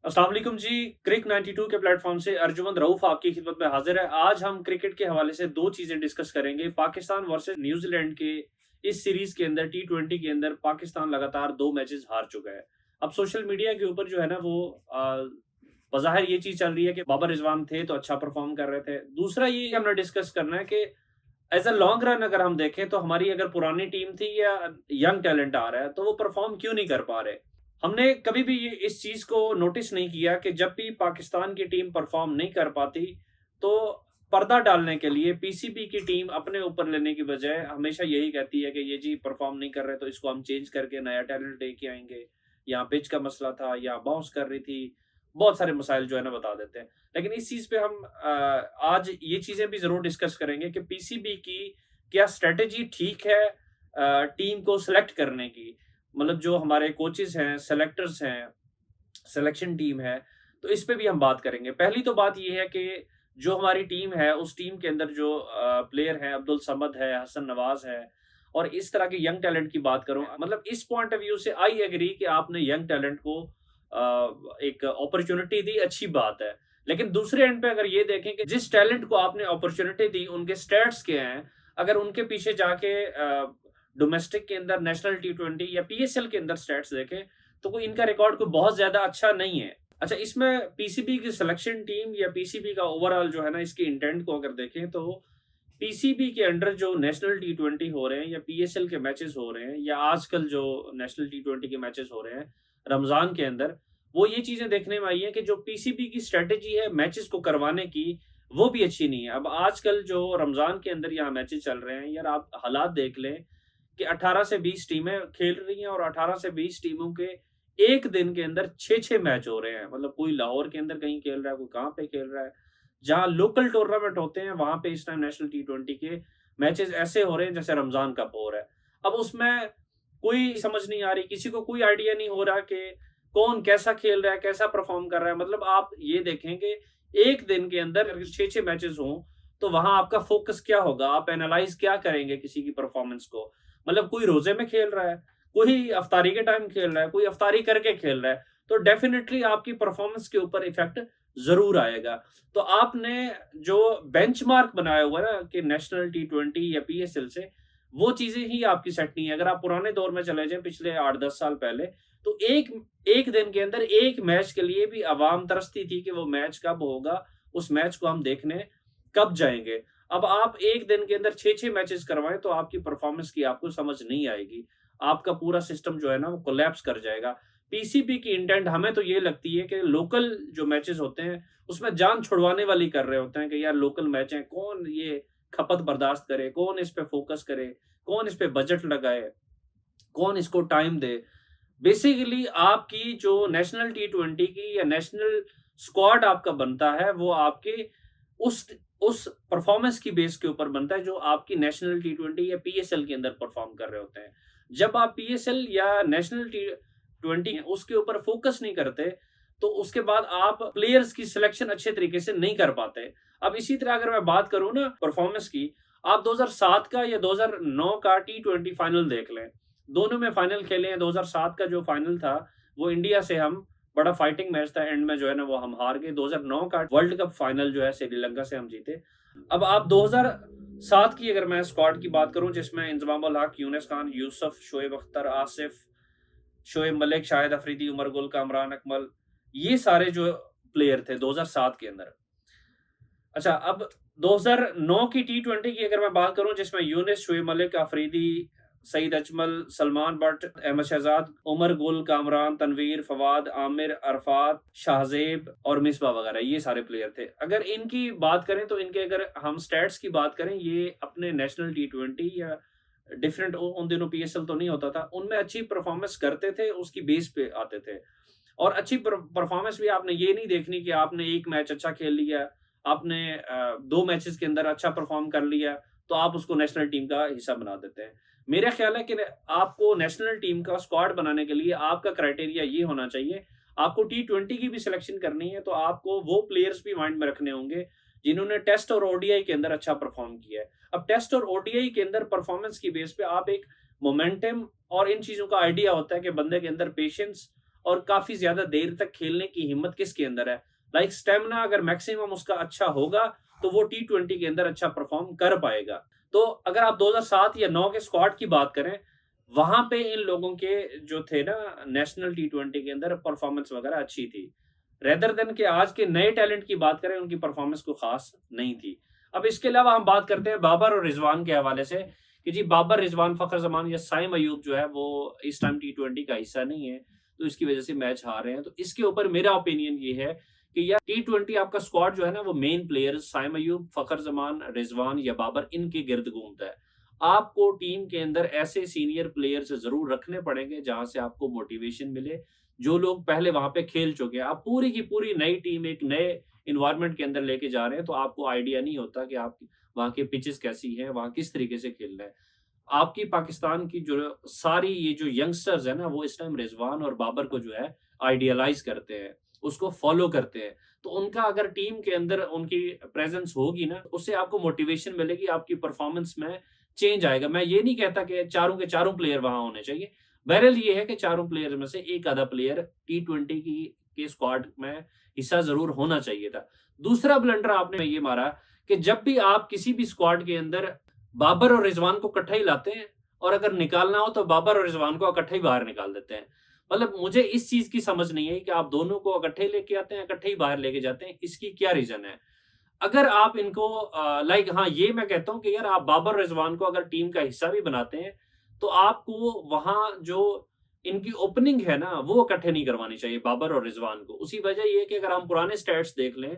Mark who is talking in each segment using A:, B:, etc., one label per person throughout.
A: अस्सलाम वालेकुम जी। क्रिक 92 के प्लेटफॉर्म से अर्जुमंद रऊफ आपकी खिदमत में हाजिर है। आज हम क्रिकेट के हवाले से दो चीजें डिस्कस करेंगे। पाकिस्तान वर्सेस न्यूजीलैंड के इस सीरीज के अंदर T20 के अंदर पाकिस्तान लगातार दो मैचेस हार चुका है। अब सोशल मीडिया के ऊपर जो है ना वो बज़ाहिर ये चीज चल रही है कि बाबर रिजवान थे तो अच्छा परफॉर्म कर रहे थे। दूसरा ये हमने डिस्कस करना है कि एज अ लॉन्ग रन अगर हम देखें तो हमारी अगर पुरानी टीम थी या यंग टैलेंट आ रहा है तो वो परफॉर्म क्यों नहीं कर पा रहे। हमने कभी भी इस चीज को नोटिस नहीं किया कि जब भी पाकिस्तान की टीम परफॉर्म नहीं कर पाती तो पर्दा डालने के लिए पीसीबी की टीम अपने ऊपर लेने की बजाय हमेशा यही कहती है कि ये जी परफॉर्म नहीं कर रहे तो इसको हम चेंज करके नया टैलेंट लेके आएंगे। यहाँ पिच का मसला था या बाउंस कर रही थी। बहुत सारे मसाइल जो है ना बता देते हैं। लेकिन इस चीज पे हम आज ये चीजें भी जरूर डिस्कस करेंगे कि पीसीबी की क्या स्ट्रेटेजी ठीक है टीम को सिलेक्ट करने की। मतलब जो हमारे कोचेस हैं, सेलेक्टर्स हैं, सिलेक्शन टीम है, तो इस पे भी हम बात करेंगे। पहली तो बात ये है कि जो हमारी टीम है, उस टीम के अंदर जो प्लेयर हैं, अब्दुल समद है, हसन नवाज है और इस तरह के यंग टैलेंट की बात करूँ, मतलब इस पॉइंट ऑफ व्यू से आई एग्री कि आपने यंग टैलेंट को एक अपॉर्चुनिटी दी, अच्छी बात है। लेकिन दूसरे एंड पे अगर ये देखें कि जिस टैलेंट को आपने अपॉर्चुनिटी दी, उनके स्टैट्स क्या हैं? अगर उनके पीछे जाके डोमेस्टिक के अंदर नेशनल T20 या पीएसएल के अंदर स्टैट्स देखें, तो कोई इनका रिकॉर्ड कोई बहुत ज़्यादा अच्छा नहीं है। अच्छा, इसमें पीसीबी की सिलेक्शन टीम या पीसीबी का ओवरऑल जो है ना, इसके इंटेंट को अगर देखें तो पीसीबी के अंडर जो नेशनल T20 हो रहे हैं या पीएसएल के मैचेस हो रहे हैं या आजकल जो नेशनल T20 के मैचेस हो रहे हैं रमज़ान के अंदर, वो ये चीज़ें देखने में आई हैं कि जो पीसीबी की स्ट्रैटेजी है मैचेस को करवाने की, वो भी अच्छी नहीं है। अब आजकल जो रमज़ान के अंदर यहाँ मैचेस चल रहे हैं, यार आप हालात देख लें कि 18 से 20 टीमें खेल रही हैं और 18 से 20 टीमों के एक दिन के अंदर 6-6 मैच हो रहे हैं। मतलब कोई लाहौर के अंदर कहीं खेल रहा है, कोई कहाँ पे खेल रहा है। जहाँ लोकल टूर्नामेंट होते हैं, वहाँ पे इस टाइम नेशनल T20 के मैचेस ऐसे हो रहे हैं जैसे रमज़ान कप हो रहा है। अब उसमें कोई समझ नहीं आ रही, किसी को कोई आइडिया नहीं हो रहा कि कौन कैसा खेल रहा है, कैसा परफ़ॉर्म कर रहा है। मतलब आप ये देखें कि एक दिन के अंदर अगर 6-6 मैचेस हों, तो वहाँ आपका फ़ोकस क्या होगा? आप एनालाइज़ क्या करेंगे किसी की परफ़ॉर्मेंस को? मतलब कोई रोज़े में खेल रहा है, कोई इफ्तारी के टाइम खेल रहा है, कोई इफ्तारी करके खेल रहा है, तो डेफ़िनिटली आपकी परफ़ॉर्मेंस के ऊपर इफ़ेक्ट ज़रूर आएगा। तो आपने जो बेंचमार्क बनाया हुआ है ना कि नेशनल T20 या पीएसएल से, वो चीज़ें ही आपकी सेट नहीं है। अगर आप पुराने दौर में चले जाएँ पिछले 8-10 साल पहले, तो एक एक दिन के अंदर एक मैच के लिए भी अवाम तरसती थी कि वो मैच कब होगा, उस मैच को हम देखने कब जाएँगे। अब आप एक दिन के अंदर 6-6 मैचेस करवाएँ तो आपकी परफ़ॉर्मेंस की आपको समझ नहीं आएगी। आपका पूरा सिस्टम जो है ना वो कोलैप्स कर जाएगा। पीसीबी की इंटेंट हमें तो ये लगती है कि लोकल जो मैचेस होते हैं, उसमें जान छुड़वाने वाली कर रहे होते हैं कि यार लोकल मैच है, कौन ये खपत बर्दाश्त करे, कौन इस पे फ़ोकस करे, कौन इस पे बजट लगाए, कौन इसको टाइम दे। बेसिकली आपकी जो नेशनल T20 की या नेशनल स्क्वाड आपका बनता है, वो आपके उस उस परफॉर्मेंस की बेस के ऊपर बनता है जो आपकी नेशनल T20 या पीएसएल के अंदर परफॉर्म कर रहे होते हैं। जब आप पीएसएल या नेशनल T20 उसके ऊपर फोकस नहीं करते, तो उसके बाद आप प्लेयर्स की सिलेक्शन अच्छे तरीके से नहीं कर पाते। अब इसी तरह अगर मैं बात करूँ ना परफॉर्मेंस की, आप 2007 का या 2009 का T20 फाइनल देख लें। दोनों में फाइनल खेले हैं। 2007 का जो फाइनल था, वो इंडिया से हम बड़ा फाइटिंग मैच था, एंड में जो है ना वो हम हार गए। 2009 का वर्ल्ड कप फाइनल जो है श्रीलंका से हम जीते। अब आप 2007 की अगर मैं स्क्वाड की बात करूं जिसमें इंजमाम उल हक, यूनिस खान, यूसुफ, शोएब अख्तर, आसिफ, शोएब मलिक, शाहिद अफरीदी, उमर गुल, कामरान अकमल, ये सारे जो प्लेयर थे 2007 के अंदर। अच्छा, अब 2009 की T20 की अगर मैं बात करूं जिसमें यूनिस, शोएब मलिक, अफरीदी, सईद अजमल, सलमान बट, अहमद शहजाद, उमर गुल, कामरान, तनवीर, फवाद, आमिर, अरफात, शाहजेब और मिसबा वगैरह, ये सारे प्लेयर थे। अगर इनकी बात करें तो इनके अगर हम स्टैट्स की बात करें, ये अपने नेशनल T20 या डिफरेंट उन दिनों पीएसएल तो नहीं होता था, उनमें अच्छी परफॉर्मेंस करते थे, उसकी बेस पे आते थे। और अच्छी परफॉर्मेंस भी आपने ये नहीं देखनी कि आपने एक मैच अच्छा खेल लिया, आपने 2 मैचेस के अंदर अच्छा परफॉर्म कर लिया, तो आप उसको नेशनल टीम का हिस्सा बना देते हैं। मेरा ख्याल है कि आपको नेशनल टीम का स्क्वाड बनाने के लिए आपका क्राइटेरिया ये होना चाहिए, आपको T20 की भी सिलेक्शन करनी है, तो आपको वो प्लेयर्स भी माइंड में रखने होंगे, जिन्होंने टेस्ट और ओडीआई के अंदर अच्छा परफॉर्म किया है। अब टेस्ट और ओडीआई के अंदर परफॉर्मेंस की बेस पे आप एक मोमेंटम और इन चीज़ों का आइडिया होता है कि बंदे के अंदर पेशेंस और काफी ज्यादा देर तक खेलने की हिम्मत किसके अंदर है। लाइक स्टेमिना अगर मैक्सिमम उसका अच्छा होगा तो वो T20 के अंदर अच्छा परफॉर्म कर पाएगा। तो अगर आप 2007 या 9 के स्क्वाड की बात करें, वहां पे इन लोगों के जो थे ना नेशनल T20 के अंदर परफॉर्मेंस वगैरह अच्छी थी, रेदर देन के आज के नए टैलेंट की बात करें उनकी परफॉर्मेंस को खास नहीं थी। अब इसके अलावा हम बात करते हैं बाबर और रिजवान के हवाले से कि जी बाबर, रिजवान, फखर जमान या साइम अयूब जो है वो इस टाइम T20 का हिस्सा नहीं है, तो इसकी वजह से मैच हार रहे हैं। तो इसके ऊपर मेरा ओपिनियन ये है कि यार T20 आपका स्क्वाड जो है ना वो मेन प्लेयर्स साइम अयूब, फखर जमान, रिजवान या बाबर इनके गिर्द घूमता है। आपको टीम के अंदर ऐसे सीनियर प्लेयर्स जरूर रखने पड़ेंगे जहां से आपको मोटिवेशन मिले, जो लोग पहले वहां पे खेल चुके हैं। आप पूरी की पूरी नई टीम एक नए इन्वायरमेंट के अंदर लेके जा रहे हैं, तो आपको आइडिया नहीं होता कि आप वहां के पिचेस कैसी हैं, वहां किस तरीके से खेलना है। आपकी पाकिस्तान की जो सारी ये जो यंगस्टर्स है ना वो इस टाइम रिजवान और बाबर को जो है आइडियलाइज करते हैं, उसको फॉलो करते हैं। तो उनका अगर टीम के अंदर उनकी प्रेजेंस होगी ना, उससे आपको मोटिवेशन मिलेगी, आपकी परफॉर्मेंस में चेंज आएगा। मैं ये नहीं कहता कि चारों के चारों प्लेयर वहां होने चाहिए, बहरहाल ये है कि चारों प्लेयर में से एक आधा प्लेयर T20 की के स्क्वाड में हिस्सा जरूर होना चाहिए था। दूसरा ब्लंडर आपने ये मारा कि जब भी आप किसी भी स्क्वाड के अंदर बाबर और रिजवान को इकट्ठा ही लाते हैं, और अगर निकालना हो तो बाबर और रिजवान को इकट्ठे ही बाहर निकाल देते हैं। मतलब मुझे इस चीज की समझ नहीं है कि आप दोनों को इकट्ठे लेके आते हैं, इकट्ठे ही बाहर लेके जाते हैं, इसकी क्या रीजन है। अगर आप इनको लाइक हाँ ये मैं कहता हूँ कि यार आप बाबर रिजवान को अगर टीम का हिस्सा भी बनाते हैं, तो आपको वहां जो इनकी ओपनिंग है ना वो इकट्ठे नहीं करवानी चाहिए बाबर और रिजवान को। उसी वजह ये है कि अगर हम पुराने स्टैट्स देख लें,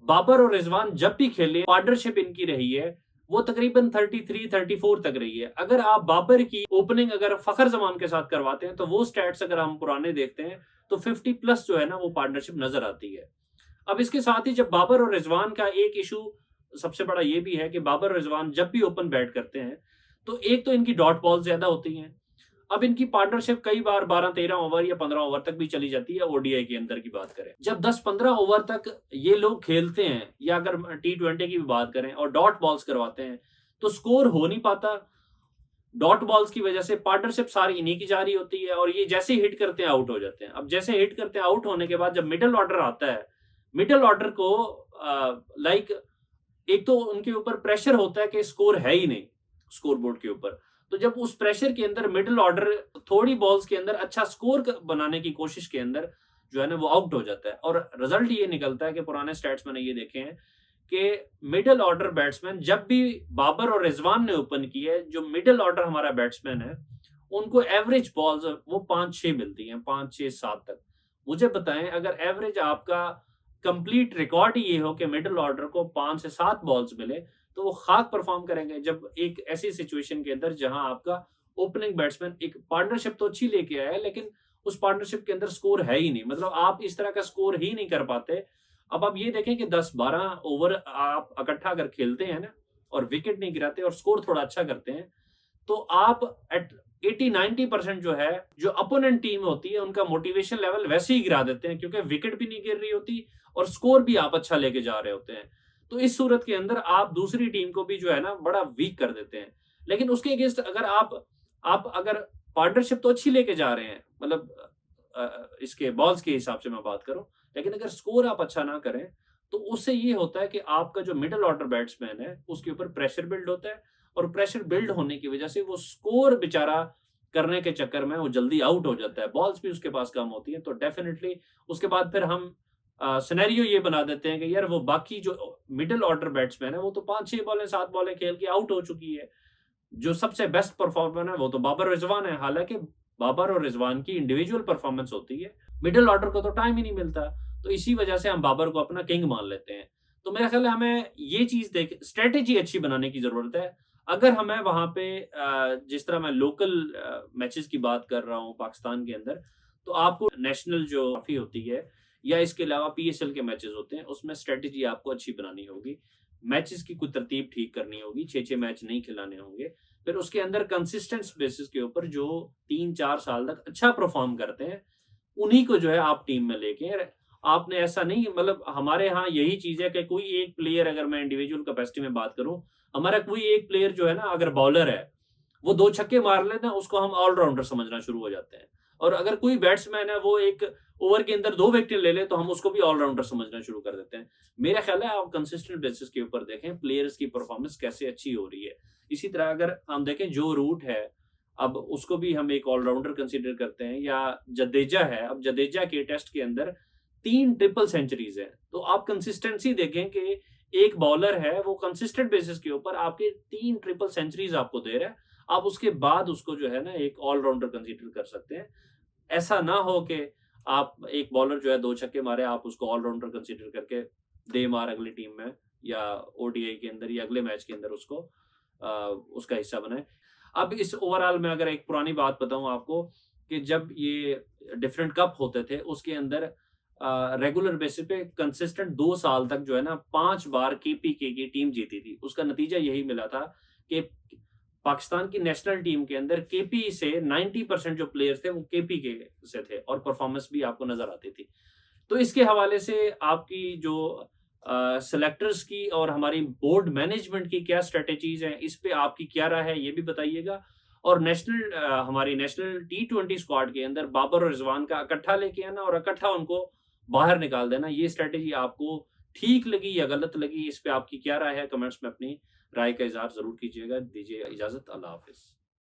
A: बाबर और रिजवान जब भी खेले पार्टनरशिप इनकी रही है वो तकरीबन 33-34 तक रही है। अगर आप बाबर की ओपनिंग अगर फखर जमान के साथ करवाते हैं तो वो स्टैट्स अगर हम पुराने देखते हैं तो 50+ जो है ना वो पार्टनरशिप नजर आती है। अब इसके साथ ही जब बाबर और रिजवान का एक इशू सबसे बड़ा ये भी है कि बाबर और रिजवान जब भी ओपन बैट करते हैं तो एक तो इनकी डॉट बॉल ज्यादा होती हैं। अब इनकी पार्टनरशिप कई बार 12-13 ओवर या 15 ओवर तक भी चली जाती है। ओडीआई के अंदर की बात करें, जब 10-15 ओवर तक ये लोग खेलते हैं, या अगर T20 की भी बात करें और डॉट बॉल्स करवाते हैं, तो स्कोर हो नहीं पाता। डॉट बॉल्स की वजह से पार्टनरशिप सारी इन्हीं की जा रही होती है, और ये जैसे हिट करते हैं आउट हो जाते हैं। अब जैसे हिट करते हैं आउट होने के बाद जब मिडिल ऑर्डर आता है, मिडिल ऑर्डर को लाइक एक तो उनके ऊपर प्रेशर होता है कि स्कोर है ही नहीं स्कोर बोर्ड के ऊपर। तो जब उस प्रेशर के अंदर मिडिल ऑर्डर थोड़ी बॉल्स के अंदर अच्छा स्कोर बनाने की कोशिश के अंदर जो है ना वो आउट हो जाता है, और रिजल्ट ये निकलता है कि पुराने स्टैट्स मैंने ये देखे हैं कि मिडिल ऑर्डर बैट्समैन जब भी बाबर और रिजवान ने ओपन किए, जो मिडिल ऑर्डर हमारा बैट्समैन है उनको एवरेज बॉल्स वो 5-6 मिलती हैं, 5-6-7 तक। मुझे बताएं, अगर एवरेज आपका कंप्लीट रिकॉर्ड ही ये हो कि मिडिल ऑर्डर को 5 से 7 बॉल्स मिले, तो वो खाक परफॉर्म करेंगे जब एक ऐसी सिचुएशन के अंदर जहां आपका ओपनिंग बैट्समैन एक पार्टनरशिप तो अच्छी लेके आया है लेकिन उस पार्टनरशिप के अंदर स्कोर है ही नहीं, मतलब आप इस तरह का स्कोर ही नहीं कर पाते। अब आप ये देखें कि 10-12 ओवर आप इकट्ठा अगर खेलते हैं ना और विकेट नहीं गिराते और स्कोर थोड़ा अच्छा करते हैं, तो आप एट 80-90% जो है जो अपोनेंट टीम होती है उनका मोटिवेशन लेवल वैसे ही गिरा देते हैं, क्योंकि विकेट भी नहीं गिर रही होती और स्कोर भी आप अच्छा लेके जा रहे होते हैं। तो इस सूरत के अंदर आप दूसरी टीम को भी जो है ना बड़ा वीक कर देते हैं। लेकिन उसके अगेंस्ट अगर आप अगर पार्टनरशिप तो अच्छी लेके जा रहे हैं, मतलब इसके बॉल्स के हिसाब से मैं बात करूं, लेकिन अगर स्कोर आप अच्छा ना करें तो उससे ये होता है कि आपका जो मिडिल ऑर्डर बैट्समैन है उसके ऊपर प्रेशर बिल्ड होता है, और प्रेशर बिल्ड होने की वजह से वो स्कोर बेचारा करने के चक्कर में वो जल्दी आउट हो जाता है, बॉल्स भी उसके पास कम होती है। तो डेफिनेटली उसके बाद फिर हम सिनेरियो ये बना देते हैं कि यार वो बाकी जो मिडिल ऑर्डर बैट्समैन है वो तो 5-6 बॉलें 7 बॉलें खेल के आउट हो चुकी है, जो सबसे बेस्ट परफॉर्मर है वो तो बाबर रिजवान है। हालांकि बाबर और रिजवान की इंडिविजुअल परफॉर्मेंस होती है, मिडिल ऑर्डर को तो टाइम ही नहीं मिलता, तो इसी वजह से हम बाबर को अपना किंग मान लेते हैं। तो मेरा ख्याल है हमें ये चीज देख स्ट्रेटेजी अच्छी बनाने की जरूरत है। अगर हमें वहां पे जिस तरह मैं लोकल मैचेस की बात कर रहा हूँ पाकिस्तान के अंदर, तो आपको नेशनल जो ट्रॉफी होती है या इसके अलावा PSL के मैचेस होते हैं उसमें स्ट्रेटेजी आपको अच्छी बनानी होगी, मैचेस की कुछ तरतीब ठीक करनी होगी, 6-6 मैच नहीं खिलाने होंगे। फिर उसके अंदर कंसिस्टेंट बेसिस के ऊपर जो 3-4 साल तक अच्छा परफॉर्म करते हैं उन्हीं को जो है आप टीम में लेके आपने ऐसा नहीं, मतलब हमारे यहाँ यही चीज है कि कोई एक प्लेयर, अगर मैं इंडिविजुअल कैपेसिटी में बात करूं, हमारा कोई एक प्लेयर जो है ना अगर बॉलर है वो 2 छक्के मार लेना उसको हम ऑलराउंडर समझना शुरू हो जाते हैं। और अगर कोई बैट्समैन है वो एक ओवर के अंदर 2 विकेट ले ले तो हम उसको भी ऑलराउंडर समझना शुरू कर देते हैं। मेरा ख्याल है आप कंसिस्टेंट बेसिस के ऊपर देखें प्लेयर्स की परफॉर्मेंस कैसे अच्छी हो रही है। इसी तरह अगर हम देखें जो रूट है, अब उसको भी हम एक ऑलराउंडर कंसीडर करते हैं, या जडेजा है, अब जडेजा के टेस्ट के अंदर 3 ट्रिपल सेंचुरीज है। तो आप कंसिस्टेंसी देखें कि एक बॉलर है वो कंसिस्टेंट बेसिस के ऊपर आपके 3 ट्रिपल सेंचुरीज आपको दे रहा है। आप उसके बाद उसको जो है ना एक ऑलराउंडर कंसीडर कर सकते हैं। ऐसा ना हो कि आप एक बॉलर जो है 2 छक्के मारे, आप उसको ऑलराउंडर कंसीडर करके दे मार अगली टीम में या ओडीआई के अंदर या अगले मैच के अंदर उसको उसका हिस्सा बनाएँ। अब इस ओवरऑल में अगर एक पुरानी बात बताऊँ आपको कि जब ये डिफरेंट कप होते थे उसके अंदर रेगुलर बेसिस पे कंसिस्टेंट 2 साल तक जो है ना 5 बार केपीके की टीम जीती थी। उसका नतीजा यही मिला था कि पाकिस्तान की नेशनल टीम के अंदर केपी से 90% जो प्लेयर्स थे वो केपीके से थे और परफॉर्मेंस भी आपको नज़र आती थी। तो इसके हवाले से आपकी जो सेलेक्टर्स की और हमारी बोर्ड मैनेजमेंट की क्या स्ट्रैटेजीज़ हैं, इस पे आपकी क्या राय है, ये भी बताइएगा। और हमारी नेशनल टी20 स्क्वाड के अंदर बाबर और रिजवान का इकट्ठा लेके आना और इकट्ठा उनको बाहर निकाल देना, ये स्ट्रैटेजी आपको ठीक लगी या गलत लगी, इस पे आपकी क्या राय है? कमेंट्स में अपनी राय का इज़हार ज़रूर कीजिएगा। दीजिए इजाज़त, अल्लाह हाफ़िज़।